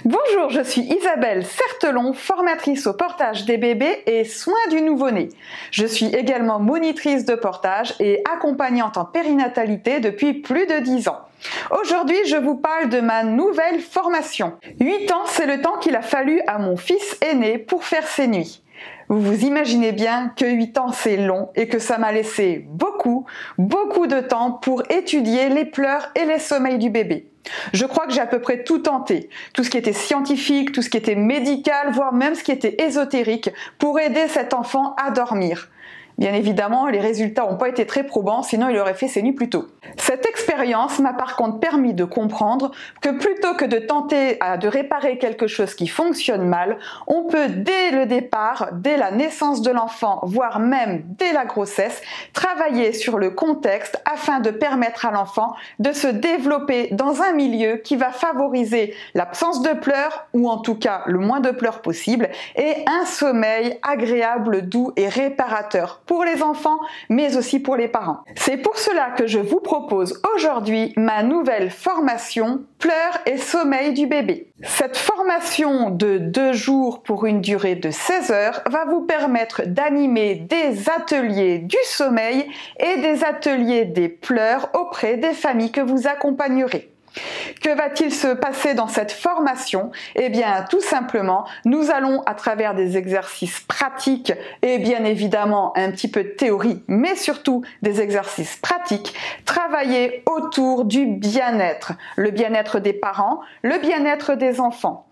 Bonjour, je suis Isabelle Certelon, formatrice au portage des bébés et soins du nouveau-né. Je suis également monitrice de portage et accompagnante en périnatalité depuis plus de 10 ans. Aujourd'hui, je vous parle de ma nouvelle formation. 8 ans, c'est le temps qu'il a fallu à mon fils aîné pour faire ses nuits. Vous vous imaginez bien que 8 ans c'est long et que ça m'a laissé beaucoup de temps pour étudier les pleurs et les sommeils du bébé. Je crois que j'ai à peu près tout tenté, tout ce qui était scientifique, tout ce qui était médical, voire même ce qui était ésotérique pour aider cet enfant à dormir. Bien évidemment, les résultats n'ont pas été très probants, sinon il aurait fait ses nuits plus tôt. Cette expérience m'a par contre permis de comprendre que plutôt que de tenter de réparer quelque chose qui fonctionne mal, on peut dès le départ, dès la naissance de l'enfant, voire même dès la grossesse, travailler sur le contexte afin de permettre à l'enfant de se développer dans un milieu qui va favoriser l'absence de pleurs, ou en tout cas le moins de pleurs possible, et un sommeil agréable, doux et réparateur pour les enfants, mais aussi pour les parents. C'est pour cela que je vous propose aujourd'hui ma nouvelle formation Pleurs et sommeil du bébé. Cette formation de 2 jours pour une durée de 16 heures va vous permettre d'animer des ateliers du sommeil et des ateliers des pleurs auprès des familles que vous accompagnerez. Que va-t-il se passer dans cette formation? Eh bien, tout simplement, nous allons, à travers des exercices pratiques et bien évidemment un petit peu de théorie, mais surtout des exercices pratiques, travailler autour du bien-être. Le bien-être des parents, le bien-être des enfants.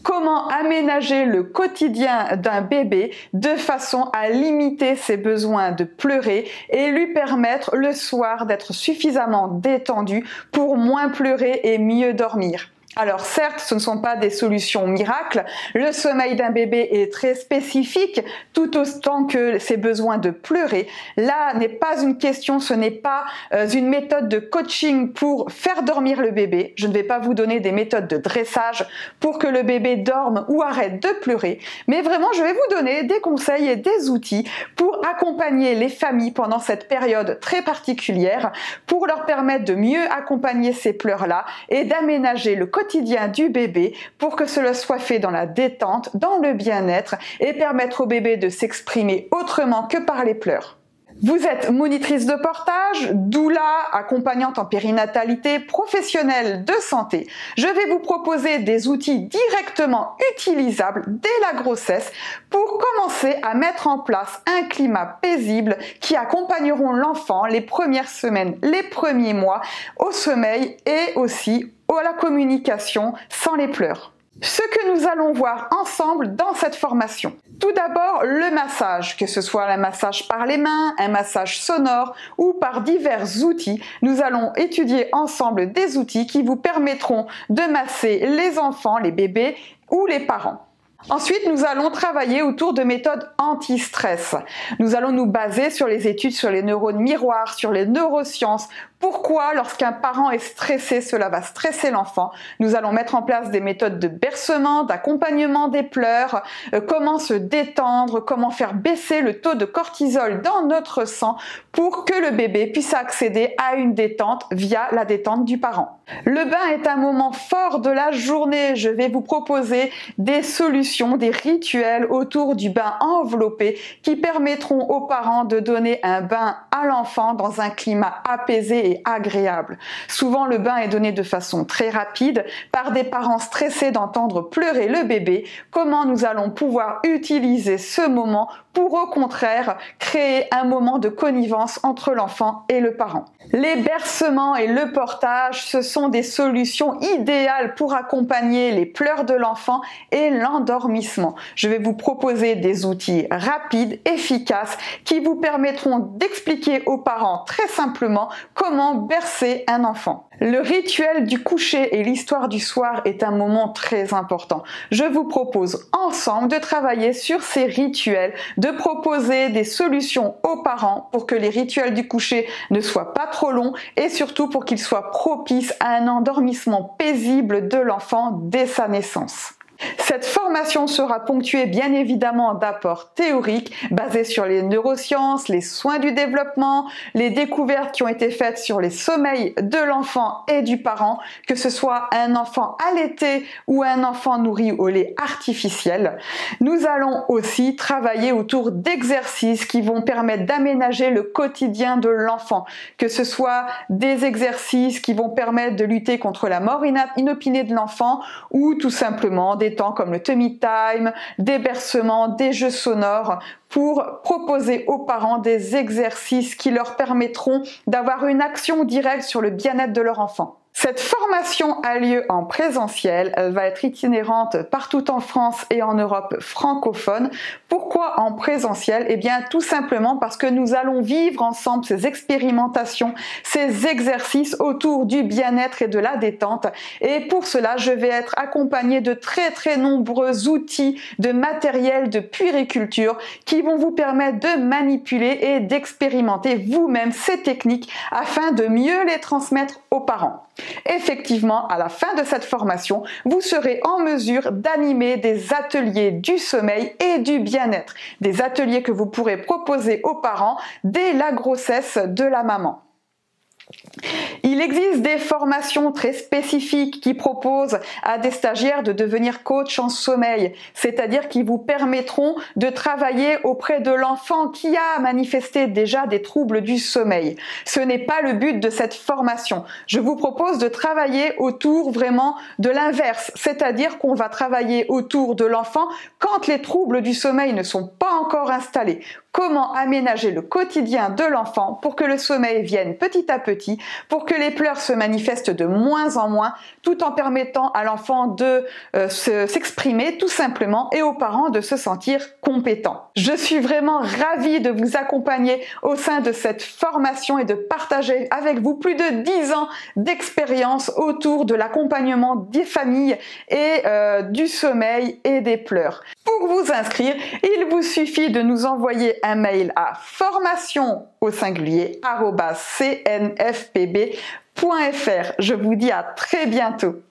Comment aménager le quotidien d'un bébé de façon à limiter ses besoins de pleurer et lui permettre le soir d'être suffisamment détendu pour moins pleurer et mieux dormir. Alors certes, ce ne sont pas des solutions miracles, le sommeil d'un bébé est très spécifique, tout autant que ses besoins de pleurer. Là n'est pas une question, ce n'est pas une méthode de coaching pour faire dormir le bébé. Je ne vais pas vous donner des méthodes de dressage pour que le bébé dorme ou arrête de pleurer, mais vraiment je vais vous donner des conseils et des outils pour accompagner les familles pendant cette période très particulière, pour leur permettre de mieux accompagner ces pleurs-là et d'aménager le quotidien du bébé pour que cela soit fait dans la détente, dans le bien-être et permettre au bébé de s'exprimer autrement que par les pleurs. Vous êtes monitrice de portage, doula, accompagnante en périnatalité, professionnelle de santé. Je vais vous proposer des outils directement utilisables dès la grossesse pour commencer à mettre en place un climat paisible qui accompagneront l'enfant les premières semaines, les premiers mois au sommeil et aussi à la communication sans les pleurs. Ce que nous allons voir ensemble dans cette formation. Tout d'abord, le massage, que ce soit un massage par les mains, un massage sonore ou par divers outils. Nous allons étudier ensemble des outils qui vous permettront de masser les enfants, les bébés ou les parents. Ensuite, nous allons travailler autour de méthodes anti-stress. Nous allons nous baser sur les études sur les neurones miroirs, sur les neurosciences. Pourquoi, lorsqu'un parent est stressé, cela va stresser l'enfant? Nous allons mettre en place des méthodes de bercement, d'accompagnement des pleurs, comment se détendre, comment faire baisser le taux de cortisol dans notre sang pour que le bébé puisse accéder à une détente via la détente du parent. Le bain est un moment fort de la journée. Je vais vous proposer des solutions, des rituels autour du bain enveloppé qui permettront aux parents de donner un bain à l'enfant dans un climat apaisé et agréable. Souvent, le bain est donné de façon très rapide par des parents stressés d'entendre pleurer le bébé. Comment nous allons pouvoir utiliser ce moment pour au contraire créer un moment de connivence entre l'enfant et le parent. Les bercements et le portage, ce sont des solutions idéales pour accompagner les pleurs de l'enfant et l'endormissement. Je vais vous proposer des outils rapides, efficaces, qui vous permettront d'expliquer aux parents très simplement comment bercer un enfant. Le rituel du coucher et l'histoire du soir est un moment très important. Je vous propose ensemble de travailler sur ces rituels, de proposer des solutions aux parents pour que les rituels du coucher ne soient pas trop longs et surtout pour qu'ils soient propices à un endormissement paisible de l'enfant dès sa naissance. Cette formation sera ponctuée bien évidemment d'apports théoriques basés sur les neurosciences, les soins du développement, les découvertes qui ont été faites sur les sommeils de l'enfant et du parent, que ce soit un enfant allaité ou un enfant nourri au lait artificiel. Nous allons aussi travailler autour d'exercices qui vont permettre d'aménager le quotidien de l'enfant, que ce soit des exercices qui vont permettre de lutter contre la mort inopinée de l'enfant ou tout simplement des temps comme le tummy time, des bercements, des jeux sonores pour proposer aux parents des exercices qui leur permettront d'avoir une action directe sur le bien-être de leur enfant. Cette formation a lieu en présentiel, elle va être itinérante partout en France et en Europe francophone. Pourquoi en présentiel? Eh bien tout simplement parce que nous allons vivre ensemble ces expérimentations, ces exercices autour du bien-être et de la détente. Et pour cela, je vais être accompagnée de très nombreux outils, de matériel de puériculture qui vont vous permettre de manipuler et d'expérimenter vous-même ces techniques afin de mieux les transmettre aux parents. Effectivement, à la fin de cette formation, vous serez en mesure d'animer des ateliers du sommeil et du bien-être, des ateliers que vous pourrez proposer aux parents dès la grossesse de la maman. Il existe des formations très spécifiques qui proposent à des stagiaires de devenir coach en sommeil, c'est-à-dire qui vous permettront de travailler auprès de l'enfant qui a manifesté déjà des troubles du sommeil. Ce n'est pas le but de cette formation. Je vous propose de travailler autour vraiment de l'inverse, c'est-à-dire qu'on va travailler autour de l'enfant quand les troubles du sommeil ne sont pas encore installés. Comment aménager le quotidien de l'enfant pour que le sommeil vienne petit à petit, pour que les pleurs se manifestent de moins en moins, tout en permettant à l'enfant de s'exprimer tout simplement et aux parents de se sentir compétents. Je suis vraiment ravie de vous accompagner au sein de cette formation et de partager avec vous plus de 10 ans d'expérience autour de l'accompagnement des familles et du sommeil et des pleurs. Pour vous inscrire, il vous suffit de nous envoyer un mail à formation@cnfpb.fr. Je vous dis à très bientôt.